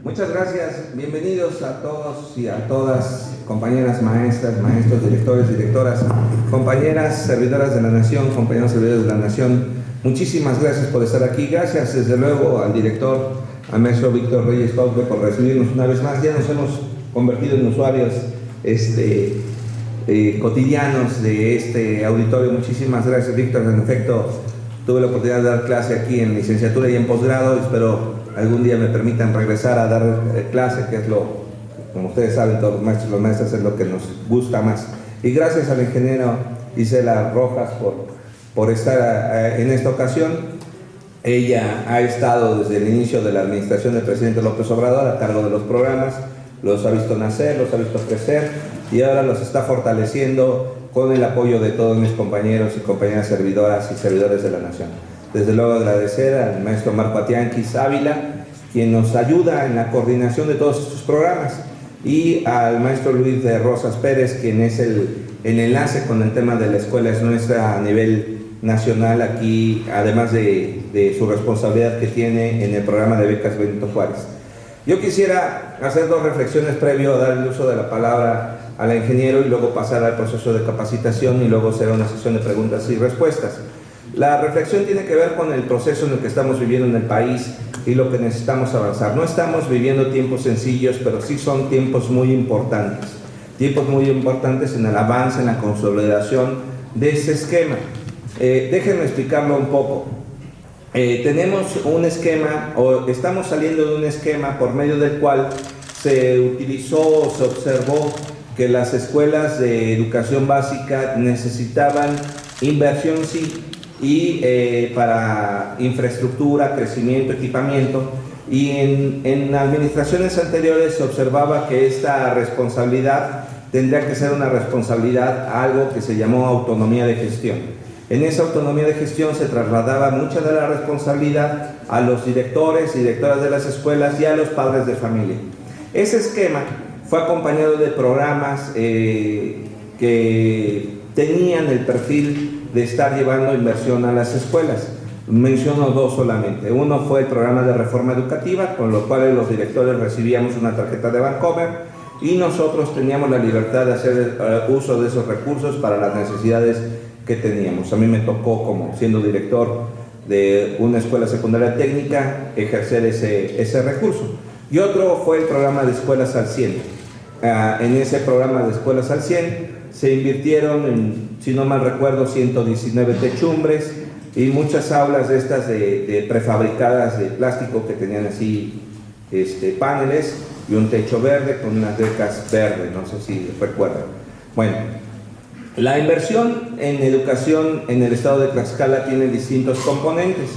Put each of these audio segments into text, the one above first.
Muchas gracias, bienvenidos a todos y a todas, compañeras maestras, maestros, directores, directoras, compañeras servidoras de la Nación, compañeros servidores de la Nación. Muchísimas gracias por estar aquí. Gracias desde luego al director, al maestro Víctor Reyes Paupe, por recibirnos una vez más. Ya nos hemos convertido en usuarios cotidianos de este auditorio. Muchísimas gracias, Víctor. En efecto, tuve la oportunidad de dar clase aquí en licenciatura y en posgrado. Espero algún día me permitan regresar a dar clase, que es lo, como ustedes saben, todos los maestros y las maestras, es lo que nos gusta más. Y gracias al ingeniero Isela Rojas por estar en esta ocasión. Ella ha estado desde el inicio de la administración del presidente López Obrador a cargo de los programas, los ha visto nacer, los ha visto crecer y ahora los está fortaleciendo con el apoyo de todos mis compañeros y compañeras servidoras y servidores de la Nación. Desde luego agradecer al maestro Marco Atianquis Ávila, quien nos ayuda en la coordinación de todos estos programas, y al maestro Luis de Rosas Pérez, quien es el enlace con el tema de la escuela es nuestra a nivel nacional aquí, además de su responsabilidad que tiene en el programa de becas Benito Juárez. Yo quisiera hacer dos reflexiones previo a dar el uso de la palabra al ingeniero y luego pasar al proceso de capacitación y luego será una sesión de preguntas y respuestas. La reflexión tiene que ver con el proceso en el que estamos viviendo en el país y lo que necesitamos avanzar. No estamos viviendo tiempos sencillos, pero sí son tiempos muy importantes. Tiempos muy importantes en el avance, en la consolidación de ese esquema. Déjenme explicarlo un poco. Tenemos un esquema, o estamos saliendo de un esquema por medio del cual se utilizó o se observó que las escuelas de educación básica necesitaban inversión sí, y para infraestructura, crecimiento, equipamiento, y en administraciones anteriores se observaba que esta responsabilidad tendría que ser una responsabilidad a algo que se llamó autonomía de gestión. En esa autonomía de gestión se trasladaba mucha de la responsabilidad a los directores y directoras de las escuelas y a los padres de familia. Ese esquema fue acompañado de programas que tenían el perfil de estar llevando inversión a las escuelas. Menciono dos solamente. Uno fue el programa de reforma educativa, con lo cual los directores recibíamos una tarjeta de Bancomer y nosotros teníamos la libertad de hacer uso de esos recursos para las necesidades que teníamos. A mí me tocó, como siendo director de una escuela secundaria técnica, ejercer ese recurso. Y otro fue el programa de escuelas al 100. En ese programa de escuelas al 100 se invirtieron, si no mal recuerdo, 119 techumbres y muchas aulas de estas de prefabricadas de plástico que tenían así paneles y un techo verde con unas becas verdes, no sé si recuerdan. Bueno, la inversión en educación en el estado de Tlaxcala tiene distintos componentes.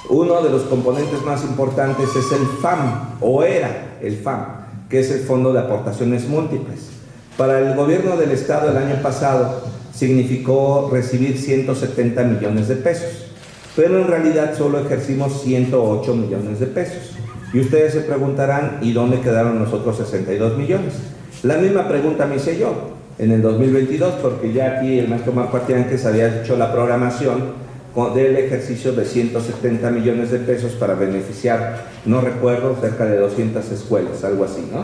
Uno de los componentes más importantes es el FAM, o era el FAM, que es el Fondo de Aportaciones Múltiples. Para el gobierno del estado el año pasado significó recibir 170 millones de pesos, pero en realidad solo ejercimos 108 millones de pesos. Y ustedes se preguntarán, ¿y dónde quedaron los otros 62 millones? La misma pregunta me hice yo en el 2022, porque ya aquí el maestro Marco Atianquis había hecho la programación del ejercicio de 170 millones de pesos para beneficiar, no recuerdo, cerca de 200 escuelas, algo así, ¿no?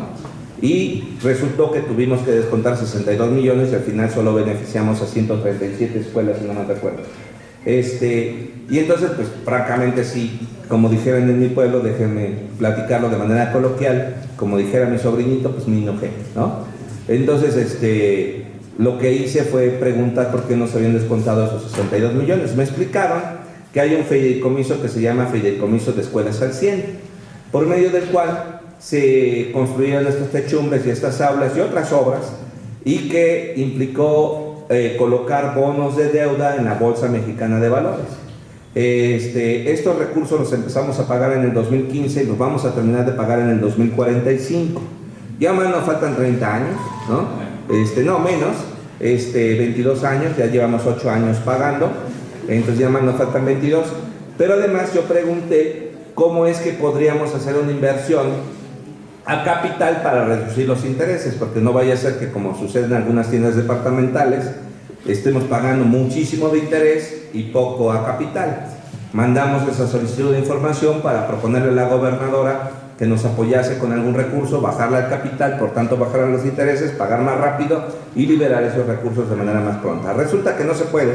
Y resultó que tuvimos que descontar 62 millones y al final solo beneficiamos a 137 escuelas, si no me recuerdo. Y entonces, pues francamente sí, como dijeran en mi pueblo, déjenme platicarlo de manera coloquial, como dijera mi sobrinito, pues me enojé, ¿no? Entonces, lo que hice fue preguntar por qué no se habían descontado esos 62 millones. Me explicaron que hay un fideicomiso que se llama Fideicomiso de Escuelas al 100, por medio del cual se construían estas techumbres y estas aulas y otras obras, y que implicó colocar bonos de deuda en la Bolsa Mexicana de Valores. Estos recursos los empezamos a pagar en el 2015 y los vamos a terminar de pagar en el 2045. Ya más nos faltan 30 años, ¿no? No menos, 22 años, ya llevamos 8 años pagando, entonces ya más nos faltan 22. Pero además yo pregunté cómo es que podríamos hacer una inversión a capital para reducir los intereses, porque no vaya a ser que, como sucede en algunas tiendas departamentales, estemos pagando muchísimo de interés y poco a capital. Mandamos esa solicitud de información para proponerle a la gobernadora que nos apoyase con algún recurso, bajarle al capital, por tanto bajar los intereses, pagar más rápido y liberar esos recursos de manera más pronta. Resulta que no se puede,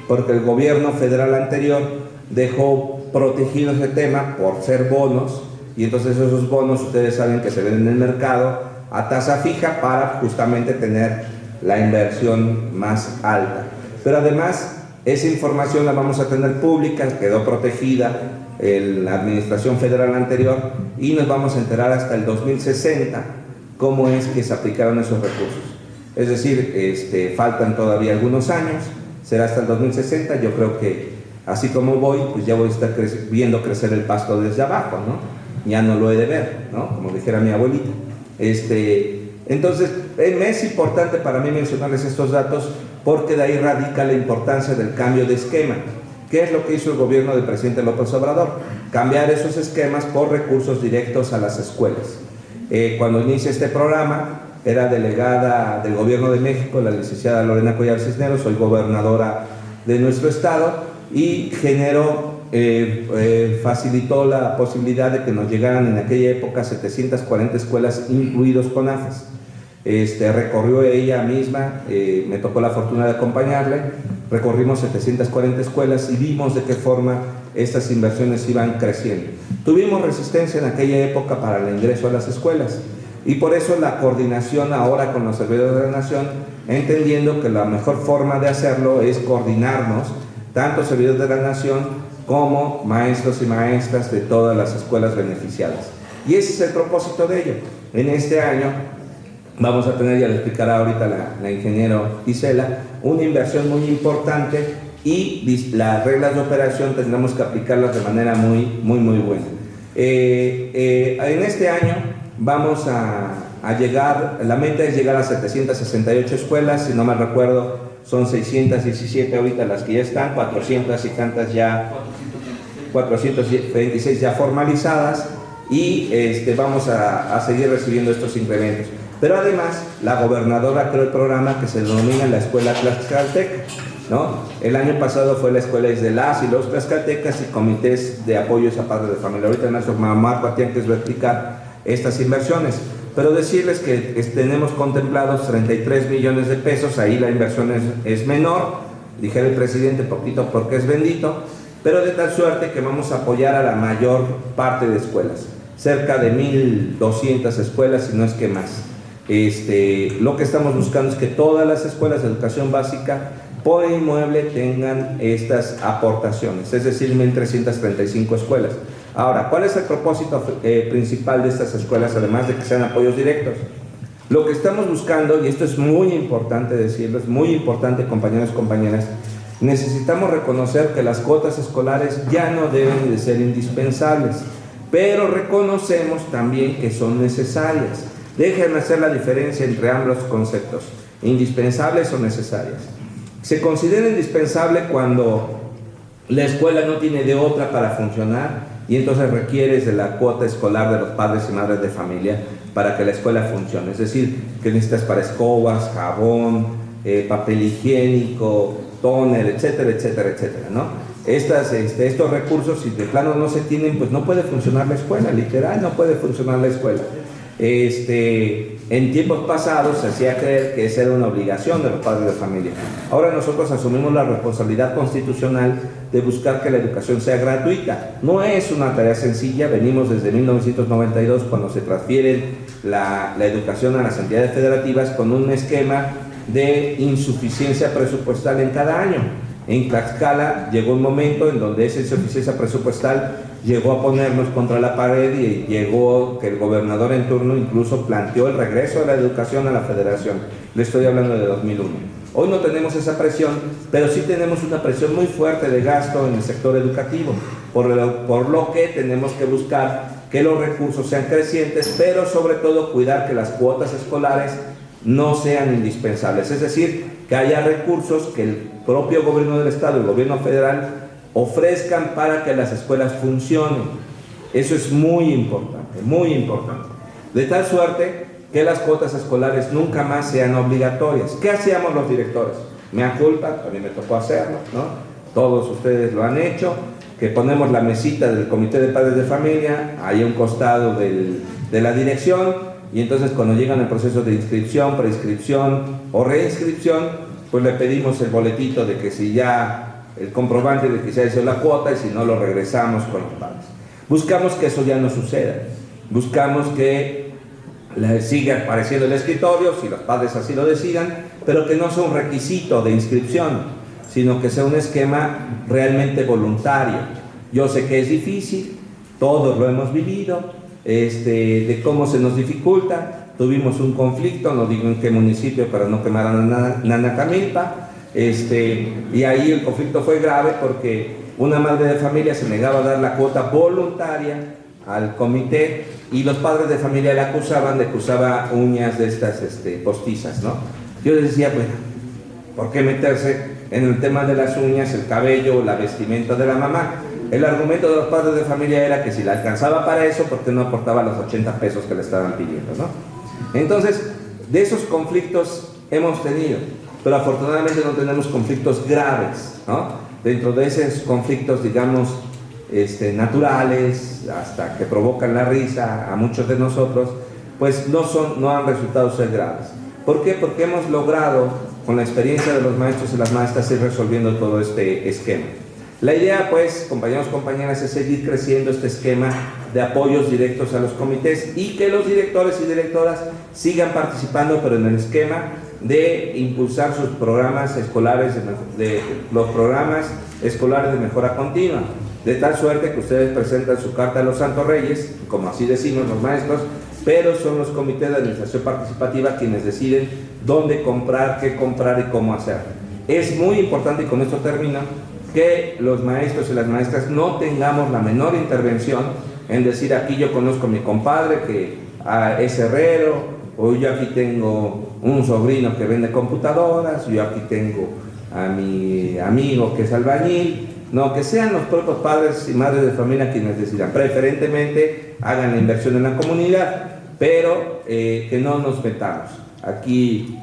porque el gobierno federal anterior dejó protegido ese tema por ser bonos, y entonces esos bonos ustedes saben que se venden en el mercado a tasa fija para justamente tener la inversión más alta. Pero además esa información la vamos a tener pública, quedó protegida en la administración federal anterior y nos vamos a enterar hasta el 2060 cómo es que se aplicaron esos recursos. Es decir, faltan todavía algunos años, será hasta el 2060, yo creo que así como voy, pues ya voy a estar viendo crecer el pasto desde abajo, ¿no? Ya no lo he de ver, ¿no? Como dijera mi abuelita. Entonces, me es importante para mí mencionarles estos datos porque de ahí radica la importancia del cambio de esquema. ¿Qué es lo que hizo el gobierno del presidente López Obrador? Cambiar esos esquemas por recursos directos a las escuelas. Cuando inicia este programa, era delegada del gobierno de México, la licenciada Lorena Cuellar Cisneros, soy gobernadora de nuestro estado, y facilitó la posibilidad de que nos llegaran en aquella época 740 escuelas, incluidos CONAFES. Recorrió ella misma, me tocó la fortuna de acompañarle, recorrimos 740 escuelas y vimos de qué forma estas inversiones iban creciendo. Tuvimos resistencia en aquella época para el ingreso a las escuelas y por eso la coordinación ahora con los servidores de la Nación, entendiendo que la mejor forma de hacerlo es coordinarnos, tanto servidores de la Nación como maestros y maestras de todas las escuelas beneficiadas. Y ese es el propósito de ello. En este año vamos a tener, ya le explicará ahorita la ingeniero Isela, una inversión muy importante y las reglas de operación tendremos que aplicarlas de manera muy buena. En este año vamos a llegar, la meta es llegar a 768 escuelas, si no mal recuerdo son 617 ahorita las que ya están, 400 y tantas ya, 426 ya formalizadas, y vamos a seguir recibiendo estos incrementos. Pero además, la gobernadora creó el programa que se denomina la Escuela Tlaxcalteca, ¿no? El año pasado fue la escuela de las y los tlaxcaltecas y comités de apoyos a padres de familia. Ahorita nuestro Marco Atienques va a explicar estas inversiones. Pero decirles que tenemos contemplados 33 millones de pesos, ahí la inversión es menor, dijera el presidente, poquito porque es bendito, pero de tal suerte que vamos a apoyar a la mayor parte de escuelas, cerca de 1,200 escuelas, si no es que más. Lo que estamos buscando es que todas las escuelas de educación básica por inmueble tengan estas aportaciones, es decir, 1,335 escuelas. Ahora, ¿cuál es el propósito principal de estas escuelas, además de que sean apoyos directos? Lo que estamos buscando, y esto es muy importante decirlo, es muy importante, compañeros y compañeras, necesitamos reconocer que las cuotas escolares ya no deben de ser indispensables, pero reconocemos también que son necesarias. Déjenme hacer la diferencia entre ambos conceptos, indispensables o necesarias. Se considera indispensable cuando la escuela no tiene de otra para funcionar y entonces requieres de la cuota escolar de los padres y madres de familia para que la escuela funcione. Es decir, que necesitas para escobas, jabón, papel higiénico, tóner, etcétera, etcétera, etcétera, ¿no? Estos recursos, si de plano no se tienen, pues no puede funcionar la escuela, literal, no puede funcionar la escuela. En tiempos pasados se hacía creer que esa era una obligación de los padres de familia. Ahora nosotros asumimos la responsabilidad constitucional de buscar que la educación sea gratuita. No es una tarea sencilla, venimos desde 1992 cuando se transfiere la educación a las entidades federativas con un esquema de insuficiencia presupuestal en cada año. En Tlaxcala llegó un momento en donde esa insuficiencia presupuestal llegó a ponernos contra la pared y llegó que el gobernador en turno incluso planteó el regreso de la educación a la federación. Le estoy hablando de 2001. Hoy no tenemos esa presión, pero sí tenemos una presión muy fuerte de gasto en el sector educativo, por lo que tenemos que buscar que los recursos sean crecientes, pero sobre todo cuidar que las cuotas escolares no sean indispensables, es decir, que haya recursos que el propio gobierno del estado, el gobierno federal, ofrezcan para que las escuelas funcionen. Eso es muy importante, muy importante. De tal suerte que las cuotas escolares nunca más sean obligatorias. ¿Qué hacíamos los directores? Me culpa, a mí me tocó hacerlo, ¿no? Todos ustedes lo han hecho, que ponemos la mesita del Comité de Padres de Familia ahí a un costado de la dirección, y entonces cuando llegan al proceso de inscripción, preinscripción o reinscripción, pues le pedimos el boletito de que si ya, el comprobante de que se ha hecho la cuota, y si no lo regresamos con los padres. Buscamos que eso ya no suceda, buscamos que siga apareciendo el escritorio, si los padres así lo decidan, pero que no sea un requisito de inscripción, sino que sea un esquema realmente voluntario. Yo sé que es difícil, todos lo hemos vivido, de cómo se nos dificulta. Tuvimos un conflicto, no digo en qué municipio para no quemar a Nanacamilpa, y ahí el conflicto fue grave porque una madre de familia se negaba a dar la cuota voluntaria al comité, y los padres de familia la acusaban de que usaba uñas de estas postizas, ¿no? Yo les decía, bueno, ¿por qué meterse en el tema de las uñas, el cabello, la vestimenta de la mamá? El argumento de los padres de familia era que si la alcanzaba para eso, ¿por qué no aportaba los 80 pesos que le estaban pidiendo, ¿no? Entonces, de esos conflictos hemos tenido, pero afortunadamente no tenemos conflictos graves, ¿no? Dentro de esos conflictos, digamos, naturales, hasta que provocan la risa a muchos de nosotros, pues no han resultado ser graves. ¿Por qué? Porque hemos logrado, con la experiencia de los maestros y las maestras, ir resolviendo todo este esquema. La idea, pues, compañeros, compañeras, es seguir creciendo este esquema de apoyos directos a los comités, y que los directores y directoras sigan participando, pero en el esquema de impulsar sus programas escolares, los programas escolares de mejora continua, de tal suerte que ustedes presentan su carta a los Santos Reyes, como así decimos los maestros, pero son los comités de administración participativa quienes deciden dónde comprar, qué comprar y cómo hacer. Es muy importante, y con esto termino, que los maestros y las maestras no tengamos la menor intervención en decir, aquí yo conozco a mi compadre que es herrero, o yo aquí tengo un sobrino que vende computadoras, yo aquí tengo a mi amigo que es albañil. No, que sean los propios padres y madres de familia quienes decidan. Preferentemente hagan la inversión en la comunidad, pero que no nos metamos. Aquí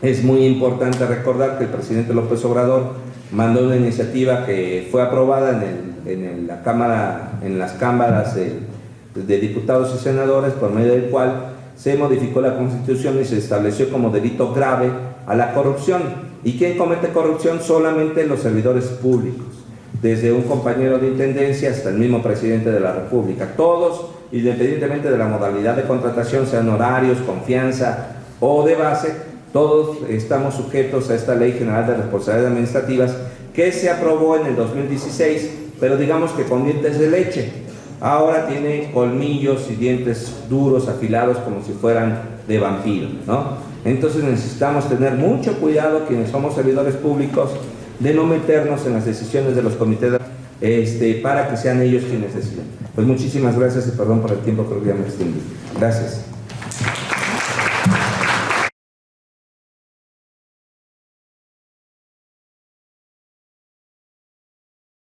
es muy importante recordar que el presidente López Obrador mandó una iniciativa que fue aprobada en las cámaras de diputados y senadores, por medio del cual se modificó la Constitución y se estableció como delito grave a la corrupción. ¿Y quién comete corrupción? Solamente los servidores públicos, desde un compañero de intendencia hasta el mismo presidente de la República. Todos, independientemente de la modalidad de contratación, sean horarios, confianza o de base, todos estamos sujetos a esta Ley General de Responsabilidades Administrativas que se aprobó en el 2016, pero digamos que con dientes de leche. Ahora tiene colmillos y dientes duros, afilados, como si fueran de vampiro, ¿no? Entonces necesitamos tener mucho cuidado, quienes somos servidores públicos, de no meternos en las decisiones de los comités para que sean ellos quienes decidan. Pues muchísimas gracias y perdón por el tiempo, creo que ya me extendí. Gracias.